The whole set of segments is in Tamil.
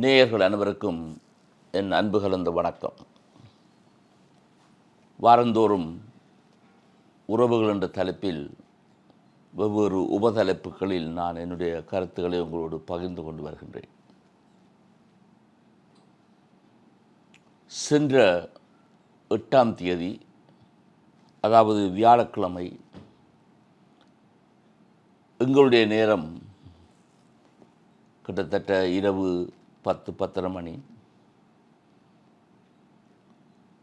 நேயர்கள் அனைவருக்கும் என் அன்பு கலந்த வணக்கம். வாரந்தோறும் உறவுகள் என்ற தலைப்பில் வெவ்வேறு உபதலைப்புகளில் நான் என்னுடைய கருத்துக்களை உங்களோடு பகிர்ந்து கொண்டு வருகின்றேன். சென்ற 8ஆம் தேதி, அதாவது வியாழக்கிழமை, எங்களுடைய நேரம் கிட்டத்தட்ட இரவு 10-10:30 மணி,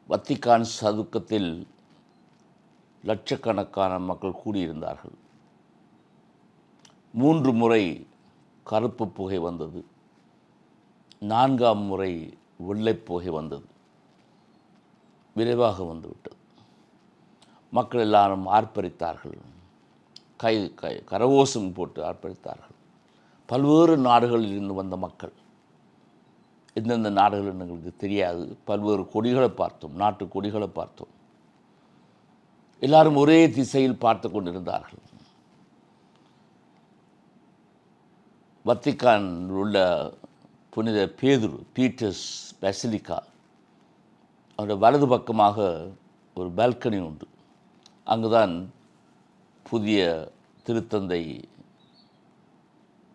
வத்திக்கான் சதுக்கத்தில் லட்சக்கணக்கான மக்கள் கூடியிருந்தார்கள். 3 முறை கருப்பு புகை வந்தது. 4ஆம் முறை வெள்ளைப் புகை வந்தது. விரைவாக வந்துவிட்டது. மக்கள் எல்லாரும் ஆர்ப்பரித்தார்கள். கரகோஷம் போட்டு ஆர்ப்பரித்தார்கள். பல்வேறு நாடுகளில் இருந்து வந்த மக்கள், எந்தெந்த நாடுகள் எங்களுக்கு தெரியாது, பல்வேறு கொடிகளை பார்த்தோம், நாட்டு கொடிகளை பார்த்தோம். எல்லாரும் ஒரே திசையில் பார்த்து கொண்டிருந்தார்கள். வத்திக்கான் உள்ள புனித பேதுரு, பீட்டர்ஸ் பெசிலிக்கா, அவருடைய வலது பக்கமாக ஒரு பால்கனி உண்டு. அங்குதான் புதிய திருத்தந்தை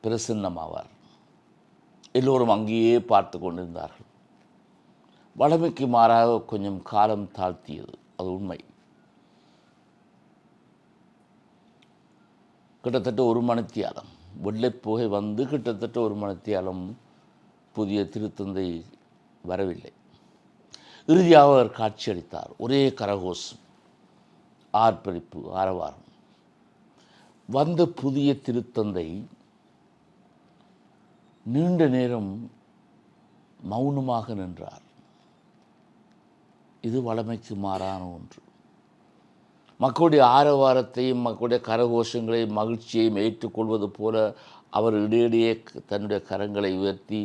பிரசன்னமாவார். எல்லோரும் அங்கேயே பார்த்து கொண்டிருந்தார்கள். வழமைக்கு மாறாக கொஞ்சம் காலம் தாழ்த்தியது, அது உண்மை. கிட்டத்தட்ட 1 மணித்தியாலம் வெள்ளைப்புகை வந்து கிட்டத்தட்ட 1 மணித்தியாலம் புதிய திருத்தந்தை வரவில்லை. இறுதியாக அவர் காட்சியளித்தார். ஒரே கரகோஷம், ஆர்ப்பரிப்பு, ஆரவாரம். வந்த புதிய திருத்தந்தை நீண்ட நேரம் மௌனமாக நின்றார். இது வழமைக்கு மாறான ஒன்று. மக்களுடைய ஆரவாரத்தையும் மக்களுடைய கரகோஷங்களையும் மகிழ்ச்சியையும் ஏற்றுக்கொள்வது போல அவர் இடையிடையே தன்னுடைய கரங்களை உயர்த்தி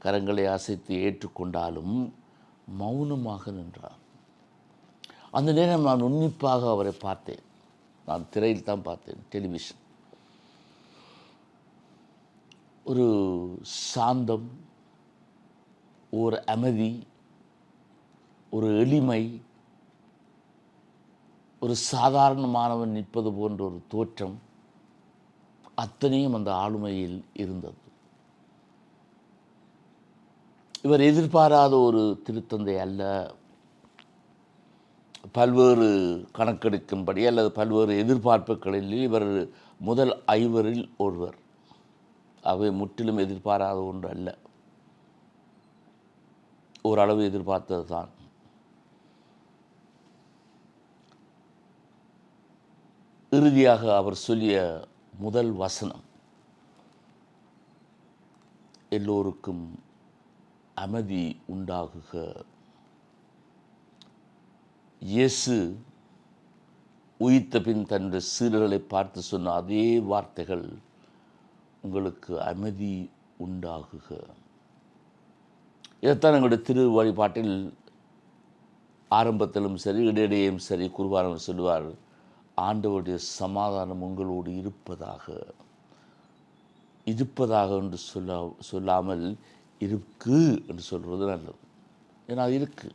கரங்களை அசைத்து ஏற்றுக்கொண்டாலும் மௌனமாக நின்றார். அந்த நேரம் நான் உன்னிப்பாக அவரை பார்த்தேன். நான் திரையில் தான் பார்த்தேன், டெலிவிஷன். ஒரு சாந்தம், ஒரு அமைதி, ஒரு எளிமை, ஒரு சாதாரணமானவன் நிற்பது போன்ற ஒரு தோற்றம், அத்தனையும் அந்த ஆளுமையில் இருந்தது. இவர் எதிர்பாராத ஒரு திருத்தந்தை அல்ல. பல்வேறு கணக்கெடுக்கும்படி அல்லது பல்வேறு எதிர்பார்ப்புகளில் இவர் முதல் 5 ஒருவர். அவை முற்றிலும் எதிர்பாராத ஒன்று அல்ல. ஓரளவு எதிர்பார்த்தது தான். இறுதியாக அவர் சொல்லிய முதல் வசனம், எல்லோருக்கும் அமைதி உண்டாகுக. இயேசு உயிர்த்த பின் தன்னுடைய சீடர்களை பார்த்து சொன்ன அதே வார்த்தைகள், உங்களுக்கு அமைதி உண்டாகுக. இதைத்தான் எங்களுடைய திரு வழிபாட்டில் ஆரம்பத்திலும் சரி இடையிடையும் சரி குருவானவர் சொல்லுவார், ஆண்டவருடைய சமாதானம் உங்களோடு இருப்பதாக. இருப்பதாக என்று சொல்லாமல் இருக்கு என்று சொல்வது நல்லது. ஏன்னா அது இருக்கு.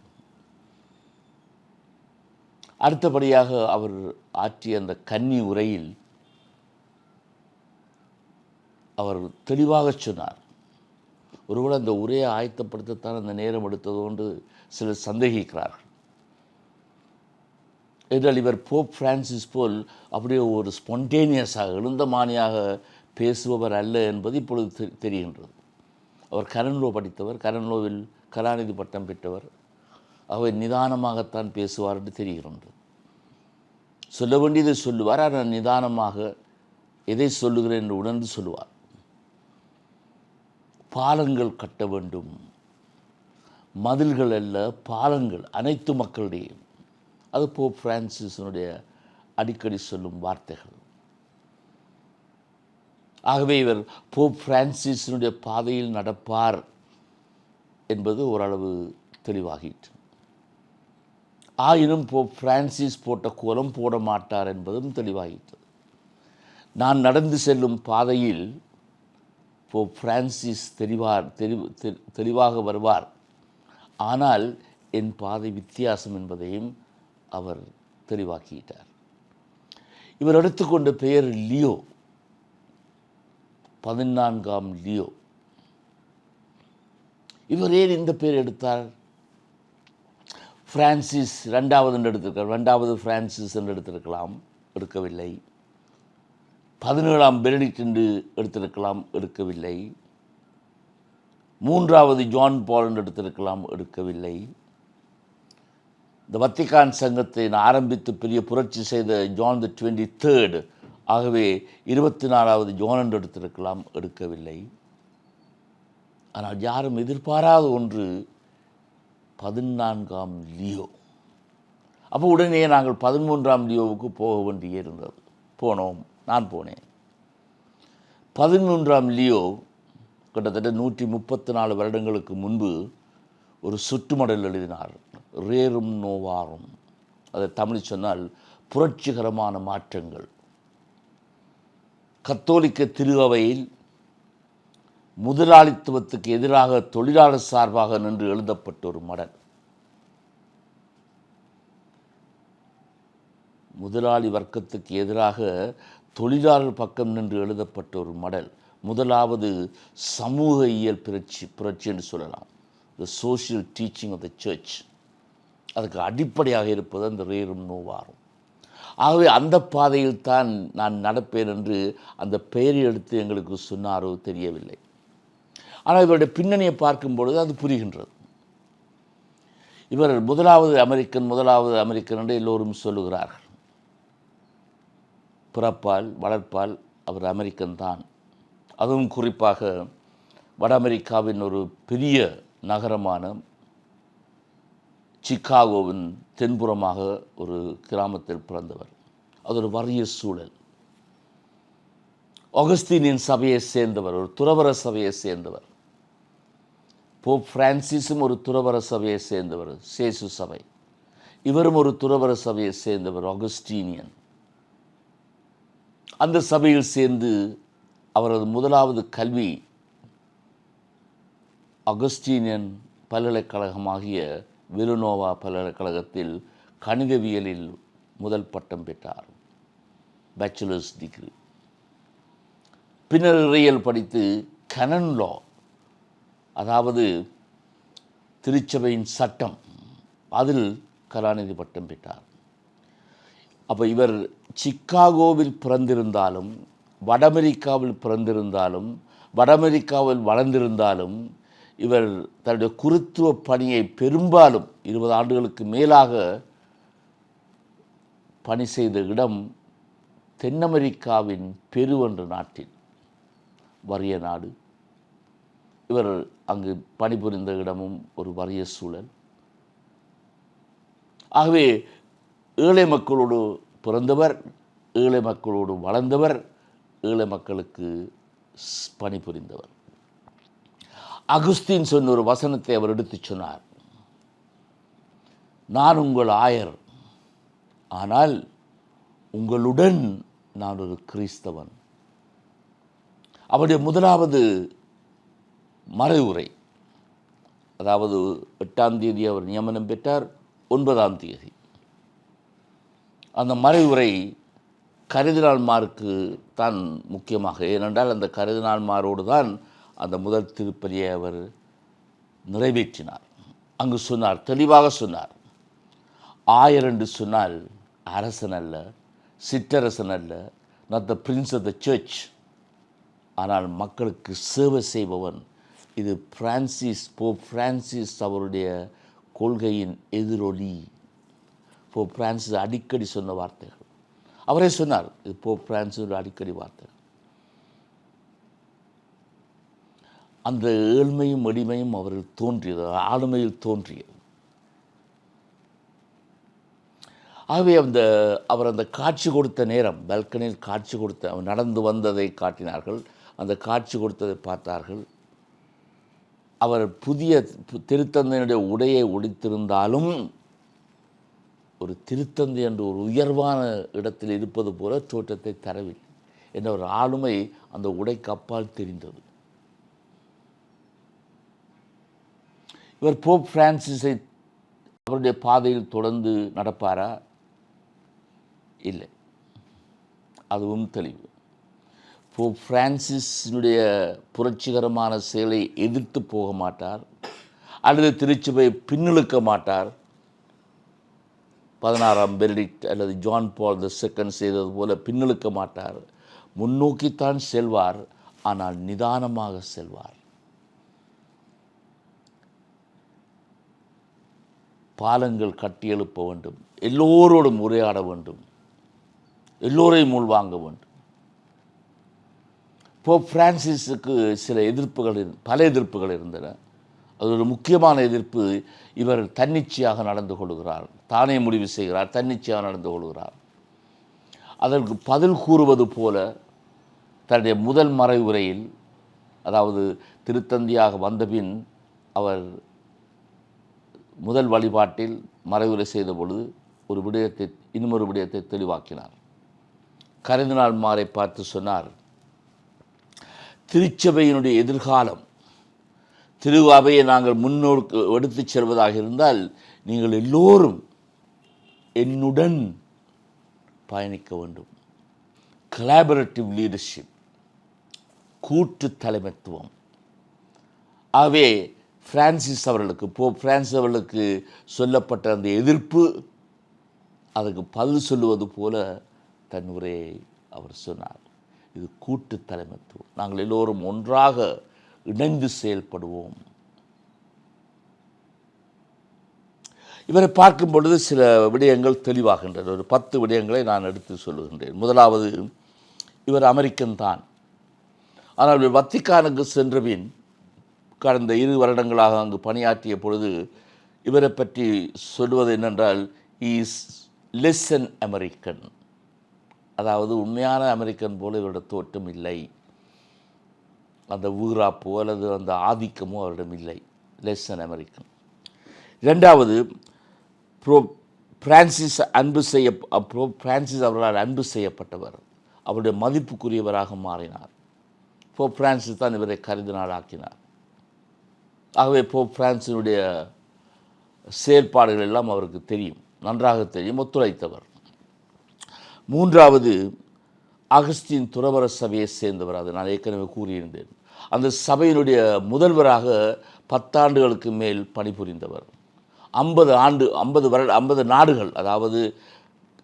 அடுத்தபடியாக அவர் ஆற்றிய அந்த கன்னி உரையில் அவர் தெளிவாக சொன்னார். ஒருவேளை அந்த உரையை ஆயத்தப்படுத்தத்தான் அந்த நேரம் எடுத்தது என்று சிலர் சந்தேகிக்கிறார்கள். என்றால் இவர் போப் பிரான்சிஸ் போல் அப்படியே ஒரு ஸ்பான்டேனியஸாக எழுந்தமானியாக பேசுபவர் அல்ல என்பது இப்பொழுது தெரிகின்றது. அவர் கரன்லோ படித்தவர், கரன்லோவில் கலாநிதி பட்டம் பெற்றவர். அவர் நிதானமாகத்தான் பேசுவார் என்று தெரிகின்றது. சொல்ல வேண்டியதை சொல்லுவார், ஆனால் நிதானமாக எதை சொல்லுகிறேன் என்று உணர்ந்து சொல்லுவார். பாலங்கள் கட்ட வேண்டும், மதில்கள் அல்ல பாலங்கள், அனைத்து மக்களிடையே. அது போப் பிரான்சிஸினுடைய அடிக்கடி சொல்லும் வார்த்தைகள். ஆகவே இவர் போப் பிரான்சிஸினுடைய பாதையில் நடப்பார் என்பது ஓரளவு தெளிவாகிற்று. ஆயினும் போப் பிரான்சிஸ் போட்ட கோலம் போட மாட்டார் என்பதும் தெளிவாகிற்று. நான் நடந்து செல்லும் பாதையில் போப் பிரான்சிஸ் தெளிவாக வருவார். ஆனால் என் பாதை வித்தியாசம் என்பதையும் அவர் தெளிவாக்கிட்டார். இவர் எடுத்துக்கொண்ட பெயர் லியோ, 14ஆம் லியோ. இவர் ஏன் இந்த பெயர் எடுத்தார்? பிரான்சிஸ் 2வது என்று எடுத்திருக்கார், 2வது பிரான்சிஸ் என்று எடுத்திருக்கலாம், எடுக்கவில்லை. 17ஆம் பெனடிக்ட் என்று எடுத்திருக்கலாம், எடுக்கவில்லை. 3வது ஜான் பால் என்று எடுத்திருக்கலாம், எடுக்கவில்லை. இந்த வத்திக்கான் சங்கத்தை ஆரம்பித்து பெரிய புரட்சி செய்த ஜான் தி 23rd, ஆகவே 24வது ஜான் என்று எடுத்திருக்கலாம், எடுக்கவில்லை. ஆனால் யாரும் எதிர்பாராத ஒன்று 14ஆம் லியோ. அப்போ உடனே நாங்கள் 13ஆம் லியோவுக்கு போக வேண்டியே இருந்தது. போனோம், நான் போனேன். 13ஆம் லியோ கிட்டத்தட்ட 134 வருடங்களுக்கு முன்பு ஒரு சுற்றுமடல் எழுதினார், ரேரும் நோவாரும். அதை தமிழ் சொன்னால் புரட்சிகரமான மாற்றங்கள். கத்தோலிக்க திரு அவையில் முதலாளித்துவத்துக்கு எதிராக தொழிலாளர் சார்பாக நின்று எழுதப்பட்ட ஒரு மடல். முதலாளி வர்க்கத்துக்கு எதிராக தொழிலாளர் பக்கம் நின்று எழுதப்பட்ட ஒரு மடல். முதலாவது சமூக இயல் புரட்சி என்று சொல்லலாம், the social teaching of the church. அதுக்கு அடிப்படையாக இருப்பது அந்த ரேரும் நோவாரும். ஆகவே அந்த பாதையில் தான் நான் நடப்பேன் என்று அந்த பெயரை எடுத்து எங்களுக்கு சொன்னாரோ தெரியவில்லை. ஆனால் இவருடைய பின்னணியை பார்க்கும்பொழுது அது புரிகின்றது. இவர் முதலாவது அமெரிக்கன் என்று எல்லோரும் சொல்லுகிறார்கள். பிறப்பால் வளர்ப்பால் அவர் அமெரிக்கன் தான். அதுவும் குறிப்பாக வட அமெரிக்காவின் ஒரு பெரிய நகரமான சிக்காகோவின் தென்புறமாக ஒரு கிராமத்தில் பிறந்தவர். அது ஒரு வறிய சூழல். ஆகஸ்தீனின் சபையை சேர்ந்தவர், ஒரு துறவற சபையை சேர்ந்தவர். போப் பிரான்சிஸும் ஒரு துறவற சபையை சேர்ந்தவர், சேசு சபை. இவரும் ஒரு துறவற சபையை சேர்ந்தவர், ஆகஸ்டீனியன். அந்த சபையில் சேர்ந்து அவரது முதலாவது கல்வி ஆகஸ்டீனியன் பல்கலைக்கழகமாகிய வில்லுனோவா பல்கலைக்கழகத்தில் கணிதவியலில் முதல் பட்டம் பெற்றார், பேச்சுலர்ஸ் டிகிரி. பின்னர் இறையியல் படித்து கனன் லா, அதாவது திருச்சபையின் சட்டம், அதில் கலாநிதி பட்டம் பெற்றார். அப்போ இவர் சிக்காகோவில் பிறந்திருந்தாலும், வட அமெரிக்காவில் பிறந்திருந்தாலும், வட அமெரிக்காவில் வளர்ந்திருந்தாலும், இவர் தன்னுடைய குருத்துவ பணியை பெரும்பாலும் 20 ஆண்டுகளுக்கு மேலாக பணி செய்த இடம் தென் அமெரிக்காவின் பெரு என்ற நாட்டில், வறிய நாடு. இவர் அங்கு பணிபுரிந்த இடமும் ஒரு வறிய சூழல். ஆகவே ஏழை மக்களோடு பிறந்தவர், ஏழை மக்களோடு வளர்ந்தவர், ஏழை மக்களுக்கு பணிபுரிந்தவர். அகுஸ்தீன் சொன்ன ஒரு வசனத்தை அவர் எடுத்துச் சொன்னார், நான் உங்கள் ஆயர், ஆனால் உங்களுடன் நான் ஒரு கிறிஸ்தவன். அவருடைய முதலாவது மறைவுரை, அதாவது 8ஆம் தேதி அவர் நியமனம் பெற்றார், 9ஆம் தேதி அந்த மறைவுரை கருதினால்மாருக்கு தான் முக்கியமாக. ஏனென்றால் அந்த கருதினால்மாரோடு தான் அந்த முதல் திருப்பலியை அவர் நிறைவேற்றினார். அங்கு சொன்னார், தெளிவாக சொன்னார், ஆயர் என்று சொன்னால் அரசன் அல்ல, சிற்றரசன் அல்ல, not the prince of the church, ஆனால் மக்களுக்கு சேவை செய்பவன். இது போப் பிரான்சிஸ் அவருடைய கொள்கையின் எதிரொலி. போப் பிரான்சிஸ் அடிக்கடி சொன்ன வார்த்தைகள். அவரே சொன்னார், இது போப் பிரான்சிஸ் அடிக்கடி வார்த்தைகள். அந்த ஏழ்மையும் எளிமையும் அவரில் தோன்றியது, ஆளுமையில் தோன்றியது. ஆகவே அவர் அந்த காட்சி கொடுத்த நேரம், பால்கனியில் காட்சி கொடுத்த, அவர் நடந்து வந்ததை காட்டினார்கள், அந்த காட்சி கொடுத்ததை பார்த்தார்கள். அவர் புதிய திருத்தந்தையினுடைய உடையை உடுத்திருந்தாலும் ஒரு திருத்தந்தை என்ற ஒரு உயர்வான இடத்தில் இருப்பது போல தோற்றத்தை தரவில்லை என்ற ஒரு ஆளுமை அந்த உடைக்கு அப்பால் தெரிந்தது. இவர் போப் பிரான்சிஸை அவருடைய பாதையில் தொடர்ந்து நடப்பாரா? இல்லை, அதுவும் தெளிவு. போப் பிரான்சிஸினுடைய புரட்சிகரமான செயலை எதிர்த்து போக மாட்டார், அல்லது திருச்சபையை பின்னிழுக்க மாட்டார். 16ஆம் பெனடிக்ட் அல்லது ஜான் பால் II செய்தது போல பின்னிழுக்க மாட்டார். முன்னோக்கித்தான் செல்வார், ஆனால் நிதானமாக செல்வார். பாலங்கள் கட்டியெழுப்ப வேண்டும், எல்லோரோடும் உரையாட வேண்டும், எல்லோரையும் உள்வாங்க வேண்டும். போப் பிரான்சிஸுக்கு பல எதிர்ப்புகள் இருந்தன. அது ஒரு முக்கியமான எதிர்ப்பு, இவர் தன்னிச்சையாக நடந்து கொள்கிறார், தானே முடிவு செய்கிறார், தன்னிச்சையாக நடந்து கொள்கிறார். அதற்கு பதில் கூறுவது போல தன்னுடைய முதல் மறைவுரையில், அதாவது திருத்தந்தையாக வந்தபின் அவர் முதல் வழிபாட்டில் மறைவுரை செய்த பொழுது இன்னொரு விடயத்தை தெளிவாக்கினார். கர்தினால்மாரை பார்த்து சொன்னார், திருச்சபையினுடைய எதிர்காலம், திரு அவையை நாங்கள் முன்னோக்கு எடுத்துச் செல்வதாக இருந்தால் நீங்கள் எல்லோரும் என்னுடன் பயணிக்க வேண்டும். கொலாபரேட்டிவ் லீடர்ஷிப், கூட்டு தலைமைத்துவம். ஆகவே போப் பிரான்சிஸ் அவர்களுக்கு சொல்லப்பட்ட அந்த எதிர்ப்பு, அதுக்கு பதில் சொல்லுவது போல தன் உரையை அவர் சொன்னார். இது கூட்டு தலைமைத்துவம், நாங்கள் எல்லோரும் ஒன்றாக இணைந்து செயல்படுவோம். இவரை பார்க்கும் பொழுது சில விடயங்கள் தெளிவாகின்றன. ஒரு 10 விடயங்களை நான் எடுத்து சொல்லுகின்றேன். முதலாவது, இவர் அமெரிக்கன் தான். ஆனால் வத்திக்கானுக்கு சென்றபின் கடந்த 2 வருடங்களாக அங்கு பணியாற்றிய பொழுது இவரை பற்றி சொல்வது என்னென்றால், இஸ் லெஸ் அன் அமெரிக்கன். அதாவது உண்மையான அமெரிக்கன் போல இவருடைய தோற்றம் இல்லை, அந்த வீராப்போ அல்லது அந்த ஆதிக்கமோ அவரிடம் இல்லை. Less an American. இரண்டாவது, பிரான்சிஸ் அவர்களால் அன்பு செய்யப்பட்டவர், அவருடைய மதிப்புக்குரியவராக மாறினார். போப் பிரான்சிஸ் தான் இவரை கர்தினால் ஆக்கினார். ஆகவே போப் பிரான்சினுடைய செயல்பாடுகள் எல்லாம் அவருக்கு தெரியும், நன்றாக தெரியும், ஒத்துழைத்தவர். மூன்றாவது, அகஸ்டின் துறவற சபையை சேர்ந்தவர். அதை நான் ஏற்கனவே கூறியிருந்தேன். அந்த சபையினுடைய முதல்வராக 10 ஆண்டுகளுக்கு மேல் பணிபுரிந்தவர். 50 நாடுகள், அதாவது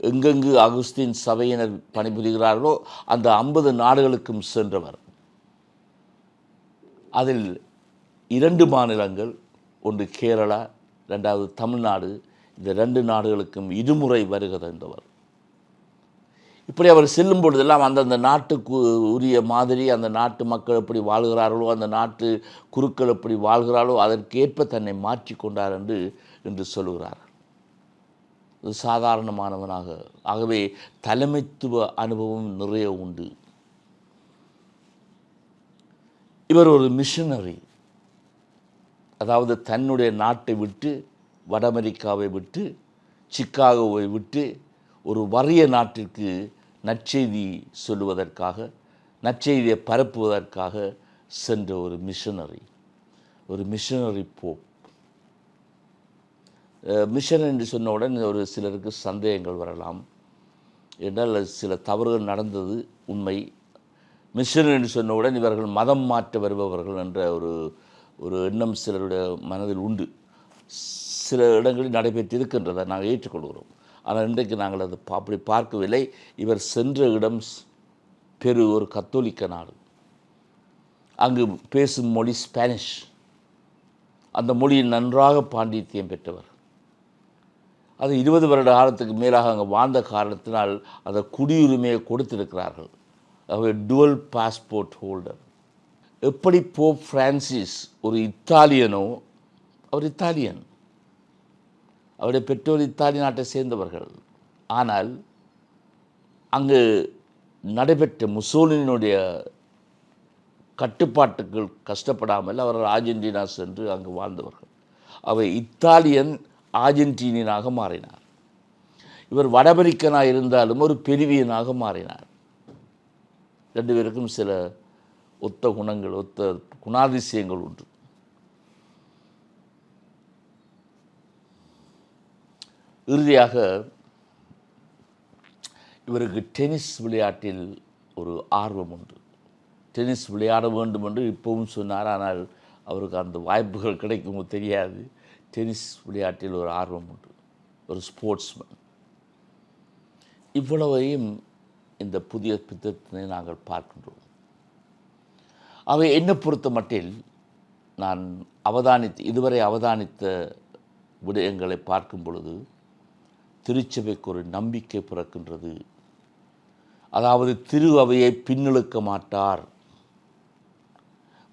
எங்கெங்கு அகஸ்டின் சபையினர் பணிபுரிகிறார்களோ அந்த 50 நாடுகளுக்கும் சென்றவர். அதில் 2 மாநிலங்கள், ஒன்று கேரளா, 2வது தமிழ்நாடு, இந்த 2 நாடுகளுக்கும் இருமுறை வருகை தந்தவர். இப்படி அவர் செல்லும் பொழுதெல்லாம் அந்தந்த நாட்டுக்கு உரிய மாதிரி அந்த நாட்டு மக்கள் எப்படி வாழ்கிறார்களோ, அந்த நாட்டு குருக்கள் எப்படி வாழ்கிறார்களோ அதற்கேற்ப தன்னை மாற்றிக்கொண்டார் என்று சொல்லுகிறார். இது சாதாரணமானவனாக. ஆகவே தலைமைத்துவ அனுபவம் நிறைய உண்டு. இவர் ஒரு மிஷனரி. அதாவது தன்னுடைய நாட்டை விட்டு, வட அமெரிக்காவை விட்டு, சிக்காகோவை விட்டு ஒரு வறிய நாட்டிற்கு நற்செய்தி சொல்லுவதற்காக, நற்செய்தியை பரப்புவதற்காக சென்ற ஒரு மிஷனரி போப். மிஷன் என்று சொன்னவுடன் ஒரு சிலருக்கு சந்தேகங்கள் வரலாம். என்றால் சில தவறுகள் நடந்தது உண்மை. மிஷன் என்று சொன்னவுடன் இவர்கள் மதம் மாற்ற வருபவர்கள் என்ற ஒரு எண்ணம் சிலருடைய மனதில் உண்டு. சில இடங்களில் நடைபெற்றிருக்கின்றதை நாங்கள் ஏற்றுக்கொள்கிறோம். ஆனால் இன்றைக்கு நாங்கள் அது அப்படி பார்க்கவில்லை. இவர் சென்ற இடம் ஒரு கத்தோலிக்க நாடு. அங்கு பேசும் மொழி ஸ்பானிஷ். அந்த மொழியில் நன்றாக பாண்டித்தியம் பெற்றவர். அது 20 வருட காலத்துக்கு மேலாக அங்கே வாழ்ந்த காரணத்தினால் அந்த குடியுரிமையை கொடுத்திருக்கிறார்கள். அவர் டுவல் பாஸ்போர்ட் ஹோல்டர். எப்படி போப் பிரான்சிஸ் ஒரு இத்தாலியனோ, அவர் இத்தாலியன், அவருடைய பெற்றோர் இத்தாலி நாட்டை சேர்ந்தவர்கள். ஆனால் அங்கு நடைபெற்ற முசோலினுடைய கட்டுப்பாட்டுகள் கஷ்டப்படாமல் அவர்கள் ஆர்ஜென்டினா சென்று அங்கு வாழ்ந்தவர்கள். அவர் இத்தாலியன் ஆர்ஜென்டினியனாக மாறினார். இவர் வட அமெரிக்கனாக இருந்தாலும் ஒரு பெருவியனாக மாறினார். 2 பேருக்கும் சில ஒத்த குணாதிசயங்கள் உண்டு. இறுதியாக இவருக்கு டென்னிஸ் விளையாட்டில் ஒரு ஆர்வம் உண்டு. டென்னிஸ் விளையாட வேண்டும் என்று இப்பவும் சொன்னார். ஆனால் அவருக்கு அந்த வாய்ப்புகள் கிடைக்குமோ தெரியாது. டென்னிஸ் விளையாட்டில் ஒரு ஆர்வம் உண்டு, ஒரு ஸ்போர்ட்ஸ்மேன். இவ்வளவையும் இந்த புதிய புத்தகத்தினை நாங்கள் பார்க்கின்றோம். அவை என்னை பொறுத்த மட்டில் நான் இதுவரை அவதானித்த விடயங்களை பார்க்கும் பொழுது திருச்சபைக்கு ஒரு நம்பிக்கை பிறக்கின்றது. அதாவது திரு அவையை பின்னெழுக்க மாட்டார்,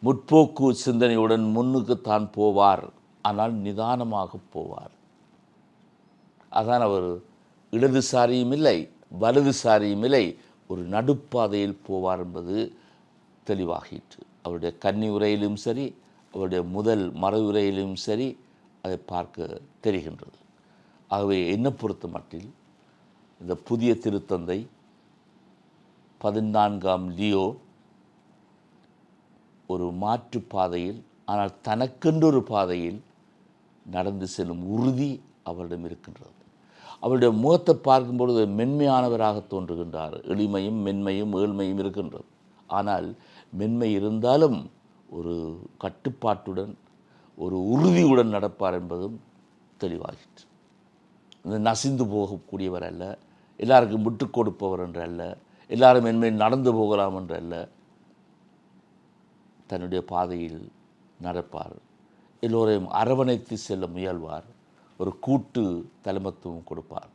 முற்போக்கு சிந்தனையுடன் முன்னுக்குத்தான் போவார், ஆனால் நிதானமாக போவார். அதான் அவர் இடதுசாரியும் இல்லை வலதுசாரியும் இல்லை, ஒரு நடுப்பாதையில் போவார் என்பது தெளிவாகிற்று. அவருடைய கன்னி உரையிலும் சரி, அவருடைய முதல் மறைவுரையிலும் சரி அதை பார்க்க தெரிகின்றது. ஆகவே என்னை பொறுத்த மட்டில் இந்த புதிய திருத்தந்தை 14ஆம் லியோ ஒரு மாற்று பாதையில், ஆனால் தனக்கென்றொரு பாதையில் நடந்து செல்லும் உறுதி அவரிடம் இருக்கின்றது. அவருடைய முகத்தை பார்க்கும்பொழுது மென்மையானவராக தோன்றுகின்றார். எளிமையும் மென்மையும் ஏழ்மையும் இருக்கின்றது. ஆனால் மென்மை இருந்தாலும் ஒரு கட்டுப்பாட்டுடன் ஒரு உறுதியுடன் நடப்பார் என்பதும் தெளிவாகிற்று. இந்த நசிந்து போகக்கூடியவர் அல்ல, எல்லாருக்கும் விட்டு கொடுப்பவர் என்று அல்ல, எல்லாரும் மென்மையில் நடந்து போகலாம் என்று அல்ல, தன்னுடைய பாதையில் நடப்பார். எல்லோரையும் அரவணைத்து செல்ல முயல்வார். ஒரு கூட்டு தலைமத்துவம் கொடுப்பார்.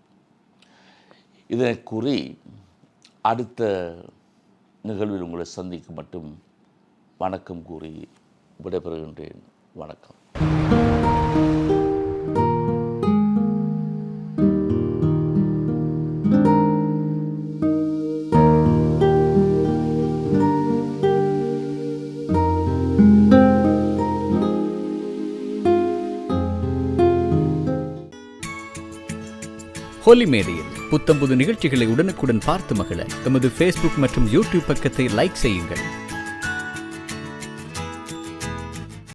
இதனை கூறி அடுத்த நிகழ்வில் உங்களை சந்திக்கும் மட்டும் வணக்கம் கூறி விடைபெறுகின்றேன். வணக்கம். ஹோலி மேடையில் புத்தம்புது நிகழ்ச்சிகளை உடனுக்குடன் பார்த்து மகிழ எமது ஃபேஸ்புக் மற்றும் யூடியூப் பக்கத்தை லைக் செய்யுங்கள்.